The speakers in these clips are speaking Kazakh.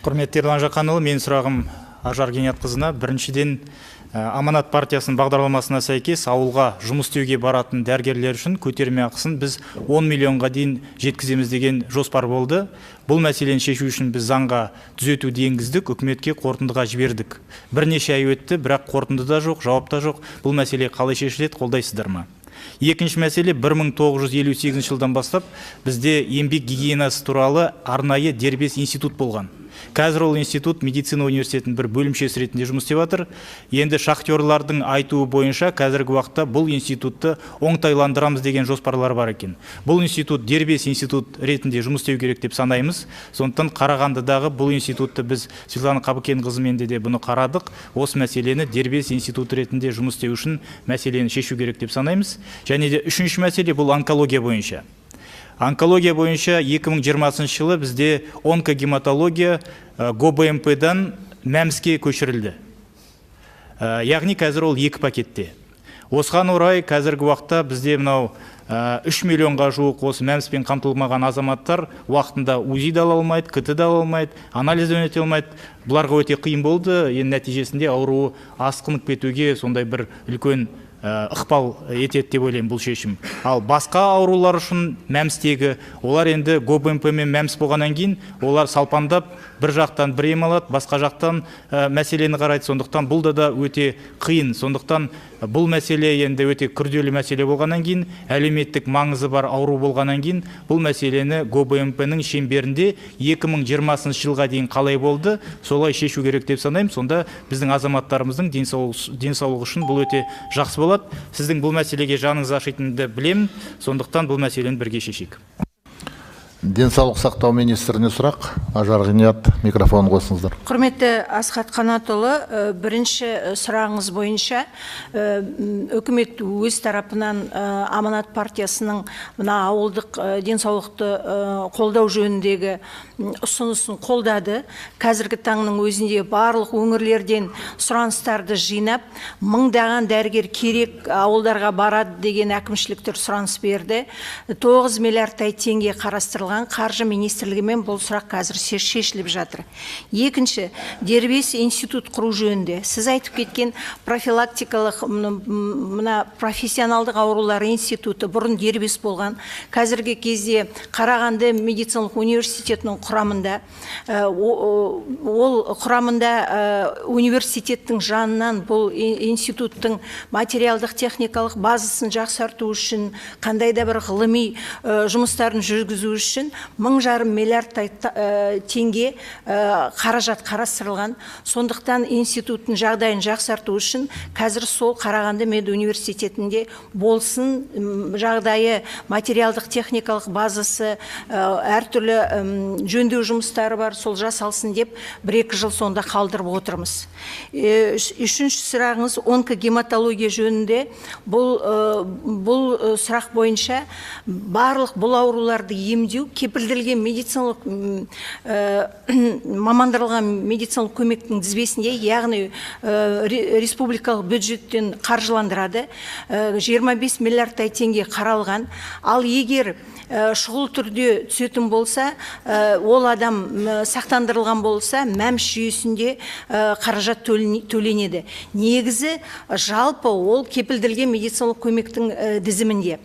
Құрметті Ерлан Жақанұлы, мен сұрағым Ажар Гениатқызына. Біріншіден, Аманат партиясының бағдарламасына сәйкес ауылға жұмыс істеуге баратын дәрігерлер үшін көтерме ақысын біз 10 миллионға дейін жеткіземіз деген жоспар болды. Бұл мәселені шешу үшін біз заңға түзетуді енгіздік, үкіметке қорытындыға жібердік. Бірнеше ай өтті, бірақ қорытынды да жоқ, жауап та жоқ. Бұл мәселе қалай шешіледі, қолдайсыздар ма? Екінші мәселе, 1958 жылдан бастап бізде еңбек гигиенасы туралы арнайы дербес институт болған. Қазір ол институт медицина университетінің бір бөлімшесі ретінде жұмыс істеп жатыр. Енді шахтерлардың айтуы бойынша қазіргі уақытта бұл институтты оңтайландырамыз деген жоспарлар бар екен. Бұл институт дербес институт ретінде жұмыс істеу керек деп санаймыз. Сондықтан Қарағандыдағы бұл институтты біз Светлана Қабыкенқызымен де бұны қарадық. Осы мәселені дербес институт ретінде жұмыс істеу үшін мәселені шешу керек деп санаймыз. Және де үшінші мәселе бұл онкология бойынша. Онкология бойынша 2020 жылы бізде онкогематология ГОБМП-дан МәМС-ке көшірілді. Яғни қазір ол 2 пакетте. Осыған орай қазіргі уақытта бізде мынау 3 миллионға жуық осы МәМС-пен қамтылмаған азаматтар уақытында УЗИ да ала алмайды, КТ да ала алмайды, анализ өте алмайды. Бұларға өте қиын болды. Енді нәтижесінде ауруы асқынып кетуге сондай бір үлкен ықпал етеді деп ойлаймын бұл шешім. Ал басқа аурулар үшін МәМС-тегі олар енді ГОБМП мен МәМС болғаннан кейін олар салпандап бір жақтан бір ем алады, басқа жақтан мәселені қарайды. Сондықтан бұл да өте қиын. Сондықтан бұл мәселе енді өте күрделі мәселе болғаннан кейін, әлеуметтік маңызы бар ауру болғаннан кейін, бұл мәселені ГОБМП-нің шеңберінде 2020 жылға дейін қалай болды, солай шешу керек деп санаймын. Сонда біздің азаматтарымыздың денсаулығы үшін бұл өте жақсы болады. Сіздің бұл мәселеге жаныңыз ашитынды білемін. Сондықтан бұл мәселені бірге шешейік. Денсаулық сақтау министріне сұрақ. Ажар Ғиният, микрофон қосыңыздар. Құрметті Асхат Қанатұлы, бірінші сұрағыңыз бойынша үкімет өз тарапынан Аманат партиясының мына ауылдық денсаулықты қолдау жөніндегі ұсынысын қолдады. Қазіргі таңның өзінде барлық өңірлерден сұраныстарды жинап, мыңдаған дәрігер керек ауылдарға барады деген әкімшіліктер сұраныс берді. 9 миллиардтай теңге қарастырылған. Қаржы министрлігімен бұл сұрақ қазір шешіліп жатыр. Екінші, дербес институт құру жөнінде. Сіз айтып кеткен профилактикалық профессионалдық аурулар институты бұрын дербес болған. Қазіргі кезде Қарағанды медициналық университетінің құрамында, ол құрамында университеттің жанынан бұл институттың материалдық техникалық базасын жақсарту үшін, қандай да бір ғылыми жұмыстарын жүргізу үшін 1,5 миллиард теңге қаражат қарастырылған. Сондықтан институттың жағдайын жақсарту үшін қазір сол Қарағанды мед университетінде болсын, жағдайы материалдық техникалық базасы, әртүрлі жөндеу жұмыстары бар, сол жасалсын деп 1-2 жыл сонда қалдырып отырмыз. Үшінші сұрағыңыз онкогематология жөнінде. Бұл сұрақ бойынша барлық бұл ауруларды емдеу кепілдірілген медициналық мамандырылған медициналық көмектің тізбесінде, яғни республикалық бюджеттен қаржыландырады. 25 миллиардтай теңге қаралған. Ал егер шұғыл түрде түсетін болса, ол адам сақтандырылған болса, МәМС жүйесінде қаражат төленеді. Негізі жалпы ол кепілдірілген медициналық көмектің тізімінде.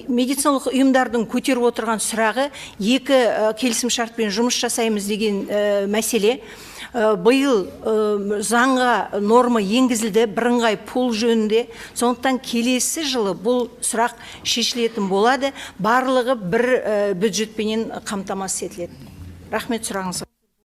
Медициналық ұйымдардың көтеріп отырған сұрағы 2 келісімшартпен жұмыс жасаймыз деген мәселе. Биыл заңға норма енгізілді, бірыңғай пул жөнінде. Сондықтан келесі жылы бұл сұрақ шешілетін болады. Барлығы бір бюджетпенен қамтамасыз етіледі. Рахмет сұрағыңызға.